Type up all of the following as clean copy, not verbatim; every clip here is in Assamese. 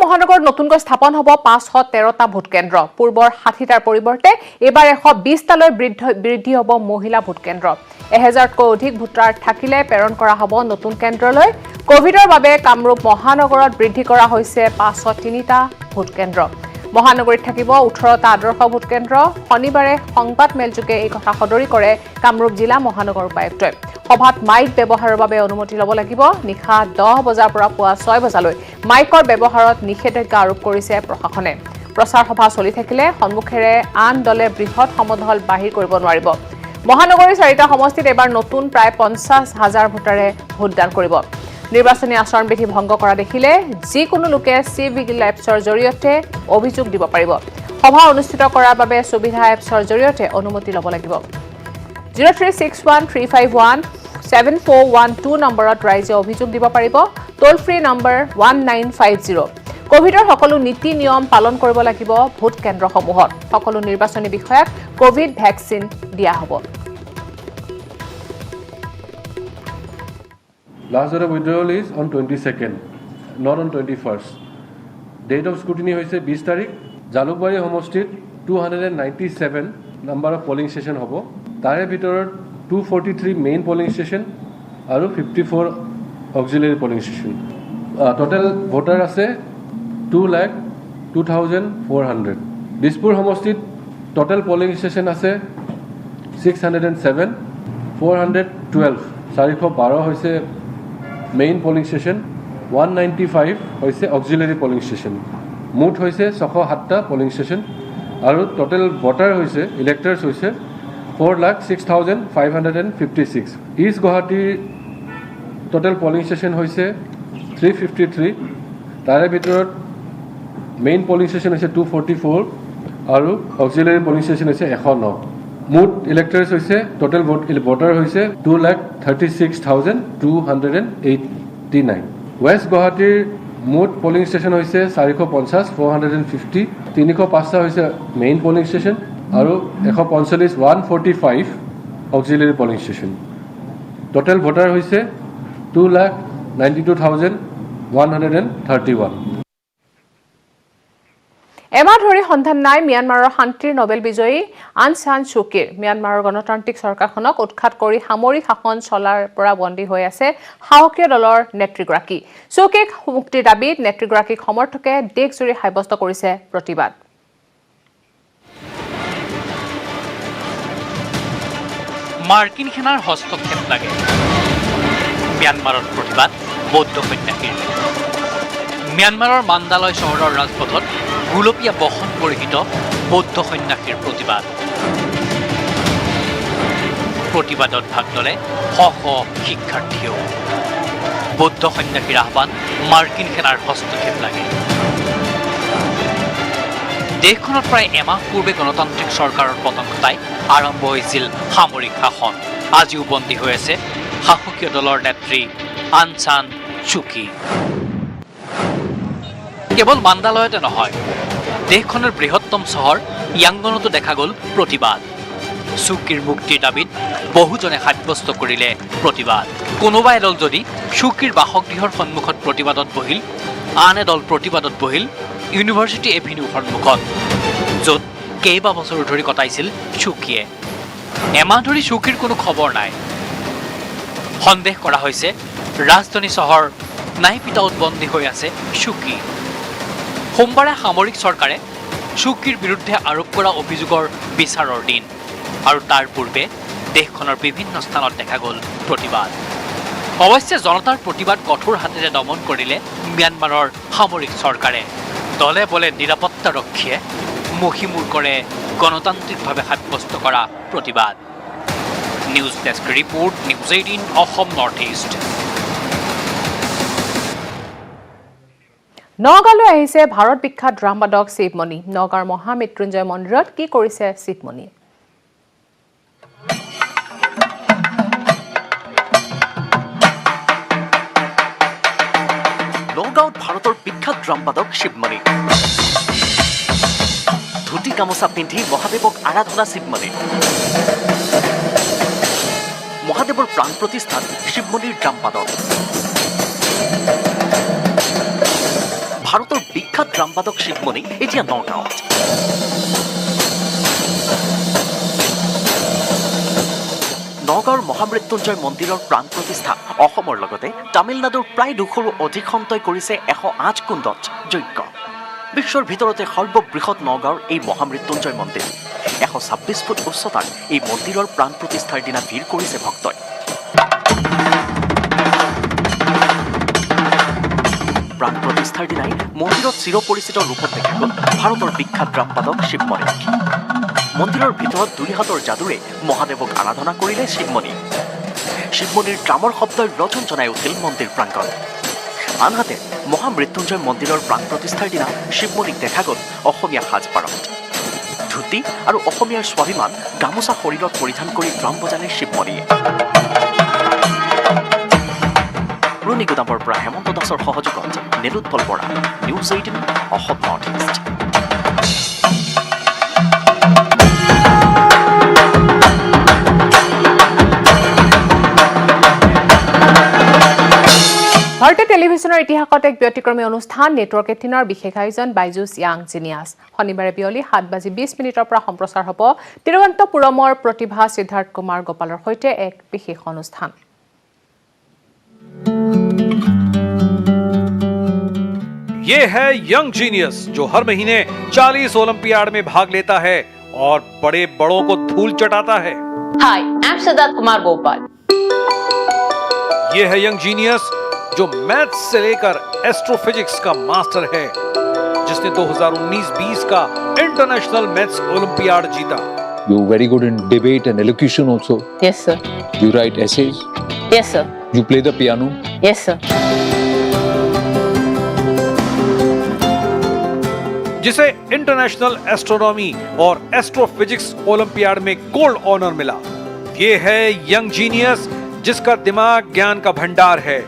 মহানগৰত নতুনকৈ স্থাপন হ'ব 513টা ভোট কেন্দ্ৰ পূৰ্বৰ 60টাৰ পৰিৱৰ্তে এবাৰ 120টালৈ বৃদ্ধি হ'ব মহিলা ভোট কেন্দ্ৰ 1000তকৈ অধিক ভোটাৰ থাকিলে প্ৰেৰণ কৰা হ'ব নতুন কেন্দ্ৰলৈ কোভিডৰ বাবে কামৰূপ মহানগৰত বৃদ্ধি কৰা হৈছে 503টা ভোট কেন্দ্ৰ মহানগৰীত থাকিব 18টা আদৰ্শ ভোট কেন্দ্ৰ শনিবাৰে সংবাদ মেলযোগে এই কথা সদৰি কৰে কামৰূপ জিলা মহানগৰ উপায়ুক্তই সভাত মাইক ব্যৱহাৰৰ বাবে অনুমতি ল'ব লাগিব নিশা 10 বজাৰ পৰা পুৱা 6 বজালৈ মাইকৰ ব্যৱহাৰত নিষেধাজ্ঞা আৰোপ কৰিছে প্ৰশাসনে প্ৰচাৰ সভা চলি থাকিলে সন্মুখেৰে আন দলে বৃহৎ সমদল বাহিৰ কৰিব নোৱাৰিব মহানগৰীৰ 4টা সমষ্টিত এবাৰ নতুন প্ৰায় 50,000 ভোটাৰে ভোটদান কৰিব নিৰ্বাচনী আচৰণ বিধি ভংগ কৰা দেখিলে যিকোনো লোকে চিভিল এপছৰ জৰিয়তে অভিযোগ দিব পাৰিব সভা অনুষ্ঠিত কৰাৰ বাবে সুবিধা এপছৰ জৰিয়তে অনুমতি ল'ব লাগিব 03613517412 নম্বৰত ৰাইজে অভিযোগ দিব পাৰিব টোল ফ্ৰী নম্বৰ 1950 কোভিডৰ সকলো নীতি নিয়ম পালন কৰিব লাগিব ভোট কেন্দ্ৰসমূহত সকলো নিৰ্বাচনী বিষয়াক কোভিড ভ্যাকচিন দিয়া হ'ব Last date of withdrawal is on 22nd, not on 21st. Date of scrutiny hoise 20 tarikh. Jalukbari homostit 297 number of polling station hobo. Tare bitorot 243 main polling station aru 54 auxiliary polling station. Total voter ase 2,02,400. Dispur homostit total polling station ase 607 412. 412 hoise main polling station 195 hoise auxiliary polling station moot hoise 607 polling station aru total voter hoise electors hoise 4,06,556 East Guwahati total polling station hoise 353 tare bitorot main polling station hoise 244 aru auxiliary polling station hoise 109 moot electors hoise total voter hoise 2,36,289 West Guwahati moot polling station hoise 450 450 305 hoise main polling station aru 145 145 auxiliary polling station total voter hoise 2,92,131 এমাহ ধৰি সন্ধান নাই মিয়ানমাৰৰ শান্তিৰ নোবেল বিজয়ী আং সান সু কিৰ মিয়ানমাৰৰ গণতান্ত্ৰিক চৰকাৰখনক উৎখাত কৰি সামৰিক শাসন চলাৰ পৰা বন্দী হৈ আছে সাহসীয় দলৰ নেতৃগৰাকী সু কিক মুক্তিৰ দাবীত নেতৃগৰাকীক সমৰ্থকে দেশজুৰি সাব্যস্ত কৰিছে প্ৰতিবাদ মাৰ্কিন সেনাৰ হস্তক্ষেপ লাগে মিয়ানমাৰৰ প্ৰতিবাদ বৌদ্ধ সন্যাসীৰ মিয়ানমাৰৰ মাণ্ডালয় চহৰৰ ৰাজপথত গুলপীয়া বহন পৰিহিত বৌদ্ধ সন্যাসীৰ প্ৰতিবাদত ভাগ ল'লে শ শ শিক্ষাৰ্থীয়েও বৌদ্ধ সন্যাসীৰ আহ্বান মাৰ্কিন সেনাৰ হস্তক্ষেপ লাগে দেশখনত প্ৰায় এমাহ পূৰ্বে গণতান্ত্ৰিক চৰকাৰৰ পতন ঘটাই আৰম্ভ হৈছিল সামৰিক শাসন আজিও বন্দী হৈ আছে সাহসীয় দলৰ নেত্ৰী আং সান সু কি কেৱল মাণ্ডালয়তে নহয় দেশখনৰ বৃহত্তম চহৰ ইয়াংগনতো দেখা গ'ল প্ৰতিবাদ সু কিৰ মুক্তিৰ দাবীত বহুজনে সাব্যস্ত কৰিলে প্ৰতিবাদ কোনোবা এদল যদি সু কিৰ বাসগৃহৰ সন্মুখত প্ৰতিবাদত বহিল আন এদল প্ৰতিবাদত বহিল ইউনিভাৰ্চিটি এভিনিউৰ সন্মুখত য'ত কেইবা বছৰ ধৰি কটাইছিল সু কিয়ে এমাহ ধৰি সু কিৰ কোনো খবৰ নাই সন্দেহ কৰা হৈছে ৰাজধানী চহৰ নাইপিটাওত বন্দী হৈ আছে সু কি সোমবাৰে সামৰিক চৰকাৰে সু কিৰ বিৰুদ্ধে আৰোপ কৰা অভিযোগৰ বিচাৰৰ দিন আৰু তাৰ পূৰ্বে দেশখনৰ বিভিন্ন স্থানত দেখা গ'ল প্ৰতিবাদ অৱশ্যে জনতাৰ প্ৰতিবাদ কঠোৰ হাতেৰে দমন কৰিলে মিয়ানমাৰৰ সামৰিক চৰকাৰে দলে বলে নিৰাপত্তাৰক্ষীয়ে মহিমূৰ কৰে গণতান্ত্ৰিকভাৱে সাব্যস্ত কৰা প্ৰতিবাদ news desk report news 18 Assam north east নগাঁৱলৈ আহিছে ভাৰত বিখ্যাত ড্ৰামবাদক শিৱমণি নগাঁৱৰ মহামৃত্যুঞ্জয় মন্দিৰত কি কৰিছে শিৱমণি নগাঁৱত ভাৰতৰ বিখ্যাত ড্ৰামবাদক শিৱমণি ধুতি গামোচা পিন্ধি মহাদেৱক আৰাধনা শিৱমণি মহাদেৱৰ প্ৰাণ প্ৰতিষ্ঠান শিৱমণিৰ ড্ৰামবাদক ভাৰতৰ বিখ্যাত ড্ৰামবাদক শিৱমণি এতিয়া নগাঁৱত। নগাঁৱৰ মহামৃত্যুঞ্জয় মন্দিৰৰ প্ৰাণ প্ৰতিষ্ঠা অসমৰ লগতে তামিলনাডুৰ প্ৰায় 200ৰো অধিক সন্তই কৰিছে 108 কুণ্ডত যজ্ঞ। বিশ্বৰ ভিতৰতে সৰ্ববৃহৎ নগাঁৱৰ এই মহামৃত্যুঞ্জয় মন্দিৰ 126 ফুট উচ্চতাৰ এই মন্দিৰৰ প্ৰাণ প্ৰতিষ্ঠাৰ দিনা ভিৰ কৰিছে ভক্তই। প্ৰাণ প্ৰতিষ্ঠাৰ দিনাই মন্দিৰত চিৰপৰিচিত ৰূপত দেখা গ'ল ভাৰতৰ বিখ্যাত ড্ৰামবাদক শিৱমণিক। মন্দিৰৰ ভিতৰত 2 হাতৰ যাদুৰে মহাদেৱক আৰাধনা কৰিলে শিৱমণিয়ে। শিৱমণিৰ ড্ৰামৰ শব্দই ৰজন জনাই উঠিল মন্দিৰ প্ৰাংগণ। আনহাতে মহামৃত্যুঞ্জয় মন্দিৰৰ প্ৰাণ প্ৰতিষ্ঠাৰ দিনা শিৱমণিক দেখা গ'ল অসমীয়া সাজপাৰত। ধুতি আৰু অসমীয়াৰ স্বাভিমান গামোচা শৰীৰত পৰিধান কৰি ড্ৰাম বজালে শিৱমণিয়ে। ৰুণী গুদামৰ পৰা হেমন্ত দাসৰ সহযোগত Nilotpal Bora, news 18 Assam north east. ভাৰতীয় টেলিভিছনৰ ইতিহাসত এক ব্যতিক্ৰমী অনুষ্ঠান নেটৱৰ্ক 18ৰ বিশেষ আয়োজন বাইজুছ য়াং জিনিয়াছ। শনিবাৰে বিয়লি 7:20 পৰা সম্প্ৰচাৰ হ'ব তিৰুৱন্তপুৰমৰ প্ৰতিভা সিদ্ধাৰ্থ কুমাৰ গোপালৰ সৈতে এক বিশেষ অনুষ্ঠান। ये है यंग जीनियस जो हर महीने 40 ओलंपियाड में भाग लेता है और बड़े बड़ों को धूल चटाता है। Hi, I'm Siddharth Kumar Gopal. ये है यंग जीनियस जो मैथ्स से लेकर एस्ट्रोफिजिक्स का मास्टर है, जिसने 2019-20 का इंटरनेशनल मैथ्स ओलंपियाड जीता। You're very good in debate and elocution also. Yes, sir. You write essays. Yes, sir. You play the piano. Yes, sir. जिसे इंटरनेशनल एस्ट्रोनॉमी और एस्ट्रोफिजिक्स ओलंपियाड में गोल्ड ऑनर मिला। ये है यंग जीनियस जिसका दिमाग ज्ञान का भंडार है।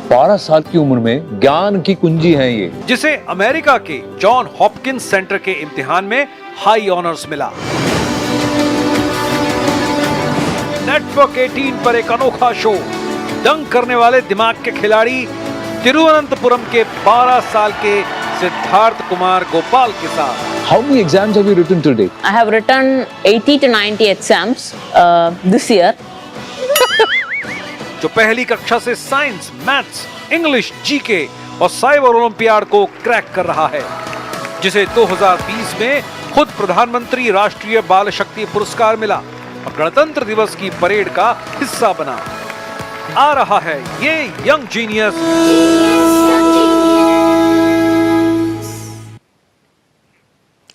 12 साल की उम्र में ज्ञान की कुंजी है ये। जिसे अमेरिका के जॉन हॉपकिंस सेंटर के इम्तिहान में हाई ऑनर्स मिला। नेटवर्क 18 पर एक अनोखा शो, दंग करने वाले दिमाग के खिलाड़ी तिरुवनंतपुरम के 12 साल के सिद्धार्थ कुमार गोपाल के साथ। How many exams have you written till date? I have written 80 to 90 exams this year. जो पहली कक्षा से साइंस, मैथ्स, इंग्लिश, जीके और साइबर ओलंपियाड को क्रैक कर रहा है, जिसे 2020 में खुद प्रधानमंत्री राष्ट्रीय बाल शक्ति पुरस्कार मिला और गणतंत्र दिवस की परेड का हिस्सा बना। आ रहा है ये यंग जीनियस।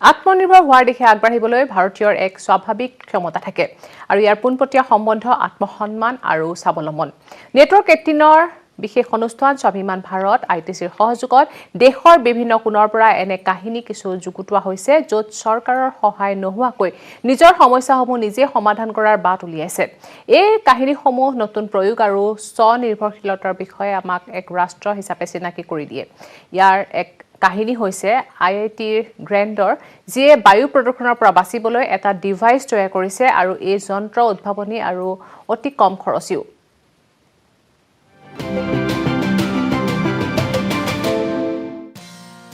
আত্মনিৰ্ভৰ হোৱাৰ দিশে আগবাঢ়িবলৈ ভাৰতীয়ৰ এক স্বাভাৱিক ক্ষমতা থাকে আৰু ইয়াৰ পোনপটীয়া সম্বন্ধ আত্মসন্মান আৰু স্বাৱলম্বন। নেটৱৰ্ক 18ৰ বিশেষ অনুষ্ঠান স্বাভিমান ভাৰত ITCৰ সহযোগত দেশৰ বিভিন্ন কোণৰ পৰা এনে কাহিনী কিছু যুগুতোৱা হৈছে, য'ত চৰকাৰৰ সহায় নোহোৱাকৈ নিজৰ সমস্যাসমূহ নিজে সমাধান কৰাৰ বাট উলিয়াইছে। এই কাহিনীসমূহ নতুন প্ৰয়োগ আৰু স্বনিৰ্ভৰশীলতাৰ বিষয়ে আমাক এক ৰাষ্ট্ৰ হিচাপে চিনাকি কৰি দিয়ে। ইয়াৰ এক কাহিনী হৈছে IITৰ গ্ৰেণ্ডৰ, যিয়ে বায়ু প্ৰদূষণৰ পৰা বাচিবলৈ এটা ডিভাইচ তৈয়াৰ কৰিছে আৰু এই যন্ত্ৰ উদ্ভাৱনী আৰু অতি কম খৰচীও।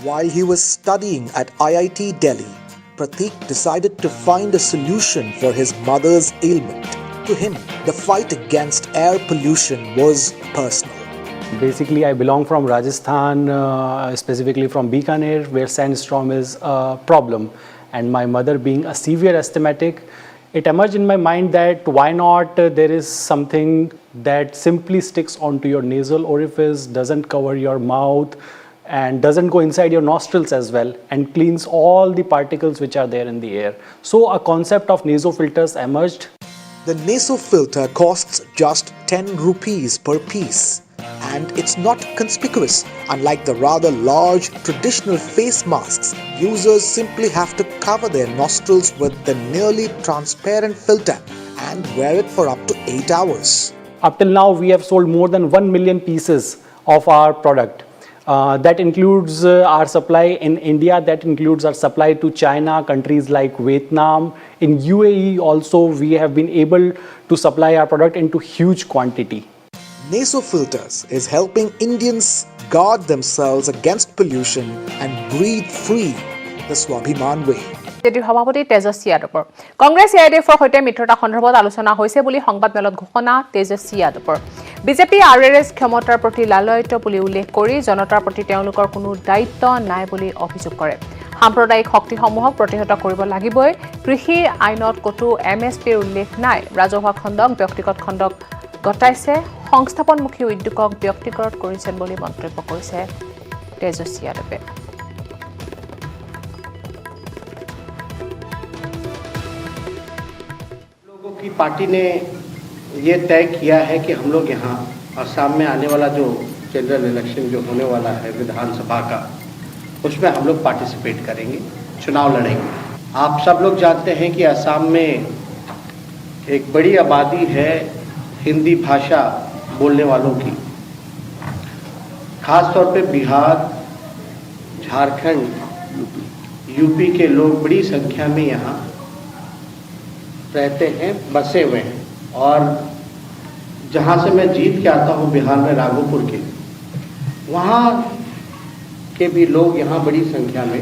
While he was studying at IIT Delhi, Pratik decided to find a solution for his mother's ailment. To him, the fight against air pollution was personal. Basically, I belong from Rajasthan, specifically from Bikaner, where sandstorm is a problem. And my mother being a severe asthmatic, it emerged in my mind that why not there is something that simply sticks onto your nasal orifice, doesn't cover your mouth, and doesn't go inside your nostrils as well, and cleans all the particles which are there in the air. So a concept of nasofilters emerged. The nasofilter costs just 10 rupees per piece. And it's not conspicuous. Unlike the rather large traditional face masks, users simply have to cover their nostrils with the nearly transparent filter and wear it for up to 8 hours. Up till now, we have sold more than 1 million pieces of our product. That includes our supply in India, that includes our supply to China, countries like Vietnam. In UAE also, we have been able to supply our product into huge quantity. Nasofilters is helping Indians guard themselves against pollution and breathe free the Swabhiman way. বিজেপিৰ সভাপতি তেজস্বী যাদৱৰ কংগ্ৰেছ আইএডিএফৰ সৈতে মিত্ৰতা সন্দৰ্ভত আলোচনা হৈছে বুলি সংবাদমেলত ঘোষণা তেজস্বী যাদৱৰ বিজেপি আৰএছ ক্ষমতাৰ প্ৰতি লালয়িত বুলি উল্লেখ কৰি জনতাৰ প্ৰতি তেওঁলোকৰ কোনো দায়িত্ব নাই বুলি অভিযোগ কৰে সাম্প্ৰদায়িক শক্তিসমূহক প্ৰতিহত কৰিব লাগিবই কৃষি আইনত কতো এমএছপিৰ উল্লেখ নাই ৰাজহুৱা খণ্ডক ব্যক্তিগত খণ্ডক গতাইছে সংস্থাপনমুখী উদ্যোগক ব্যক্তিগত কৰিছে বুলি মন্তব্য কৰিছে তেজস্বী যাদৱে की पार्टी ने ये तय किया है कि हम लोग यहाँ असम में आने वाला जो जनरल इलेक्शन जो होने वाला है विधानसभा का उसमें हम लोग पार्टिसिपेट करेंगे चुनाव लड़ेंगे आप सब लोग जानते हैं कि असम में एक बड़ी आबादी है हिंदी भाषा बोलने वालों की खास तौर पे बिहार झारखंड यूपी के लोग बड़ी संख्या में यहाँ रहते हैं बसे हुए हैं और जहाँ से मैं जीत के आता हूँ बिहार में राघोपुर के वहाँ के भी लोग यहाँ बड़ी संख्या में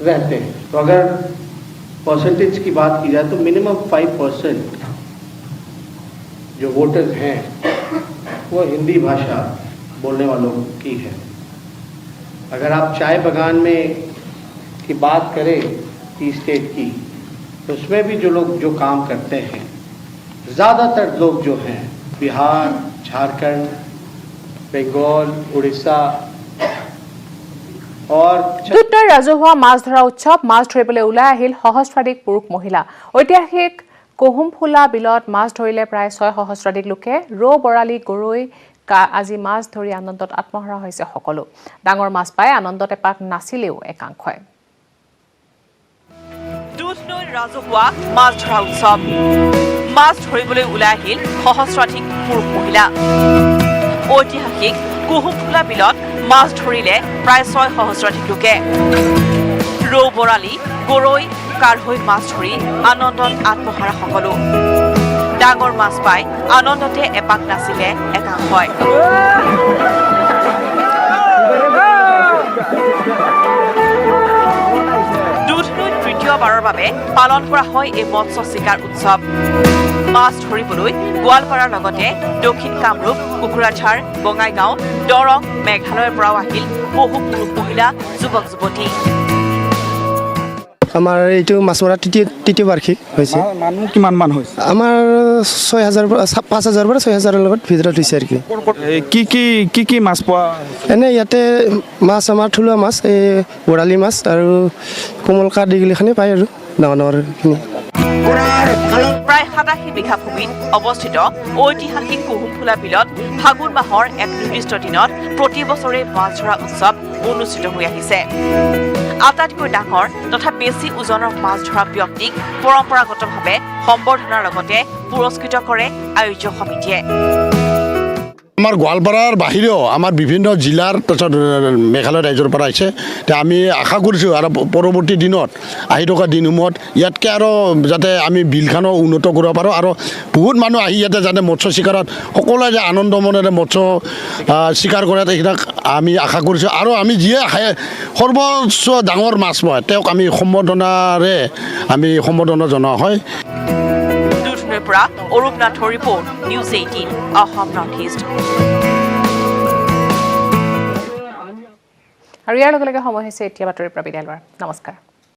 रहते हैं तो अगर परसेंटेज की बात की जाए तो मिनिमम 5% जो वोटर्स हैं वो हिंदी भाषा बोलने वालों की है अगर आप चाय बागान में की बात करें टी स्टेट की तो उसमें भी जो लोग जो काम करते हैं ज़्यादातर लोग जो हैं बिहार झारखंड बंगाल उड़ीसा और দুটাৰ ৰাজহুৱা মাছ ধৰা উৎসৱ মাছ ধৰিবলৈ ওলাই আহিল সহস্ৰাধিক পুৰুষ মহিলা ঐতিহাসিক কোহুমফুলা বিলত মাছ ধৰিলে প্ৰায় 6 সহস্ৰাধিক লোকে ৰৌ বৰালি গৰৈ আজি মাছ ধৰি আনন্দত আত্মহাৰা হৈছে সকলো ডাঙৰ মাছ পাই আনন্দত এপাক নাচিলেও একাংশই দুধনৈৰ ৰাজহুৱা মাছ ধৰা উৎসৱ মাছ ধৰিবলৈ ওলাই আহিল সহস্ৰাধিক পুৰুষ মহিলা ঐতিহাসিক কোহুমফুলা বিলত মাছ ধৰিলে প্ৰায় 6 সহস্ৰাধিক লোকে ৰৌ বৰালি গৰৈ কাৰহৈ মাছ ধৰি আনন্দত আত্মহাৰা সকলো ডাঙৰ মাছ পাই আনন্দতে এপাক নাচিলে একাংশই তৃতীয়বাৰৰ বাবে পালন কৰা হয় এই মৎস্য চিকাৰ উৎসৱ মাছ ধৰিবলৈ গোৱালপাৰাৰ লগতে দক্ষিণ কামৰূপ কুকুৰাঝাৰ বঙাইগাঁও দৰং মেঘালয়ৰ পৰাও আহিল বহু পুৰুষ মহিলা যুৱক যুৱতী আমাৰ এইটো মাছ মৰা তৃতীয় বাৰ্ষিক হৈছে মানুহ কিমান মান হৈছে আমাৰ 6000 5000 পৰা 6000 লগত ভিতৰত হৈছে আৰু কি মাছ পোৱা এনে ইয়াতে মাছ আমাৰ থলুৱা মাছ এই বৰালি মাছ আৰু কোমলকাট দিগলিখানে পায় আৰু ডাঙৰখিনি প্ৰায় 87 বিঘা ভূমিত অৱস্থিত ঐতিহাসিক কোহুমফুলা বিলত ফাগুন মাহৰ এক নিৰ্দিষ্ট দিনত প্ৰতি বছৰে মাছ ধৰা উৎসৱ অনুষ্ঠিত হৈ আহিছে আটাইতকৈ ডাঙৰ তথা বেছি ওজনৰ মাছ ধৰা ব্যক্তিক পৰম্পৰাগতভাৱে সম্বৰ্ধনাৰ লগতে পুৰস্কৃত কৰে আয়োজক সমিতিয়ে আমাৰ গোৱালপাৰাৰ বাহিৰেও আমাৰ বিভিন্ন জিলাৰ তাৰপিছত মেঘালয় ৰাজ্যৰ পৰা আহিছে আমি আশা কৰিছোঁ আৰু পৰৱৰ্তী দিনত আহি থকা দিনসমূহত ইয়াতকৈ আৰু যাতে আমি বিলখনো উন্নত কৰিব পাৰোঁ আৰু বহুত মানুহ আহি ইয়াতে যাতে মৎস্য চিকাৰত সকলোৱে যে আনন্দ মনেৰে মৎস্য চিকাৰ কৰে সেইবিলাক আমি আশা কৰিছোঁ আৰু আমি যিয়ে সৰ্বোচ্চ ডাঙৰ মাছ পায় তেওঁক আমি সম্বৰ্ধনাৰে জনোৱা হয় পৰা অৰূপ নাথৰ report news 18 Assam north east আৰু ইয়াৰ লগে লগে সময় হৈছে এতিয়া বাতৰিৰ পৰা বিদায় লোৱাৰ নমস্কাৰ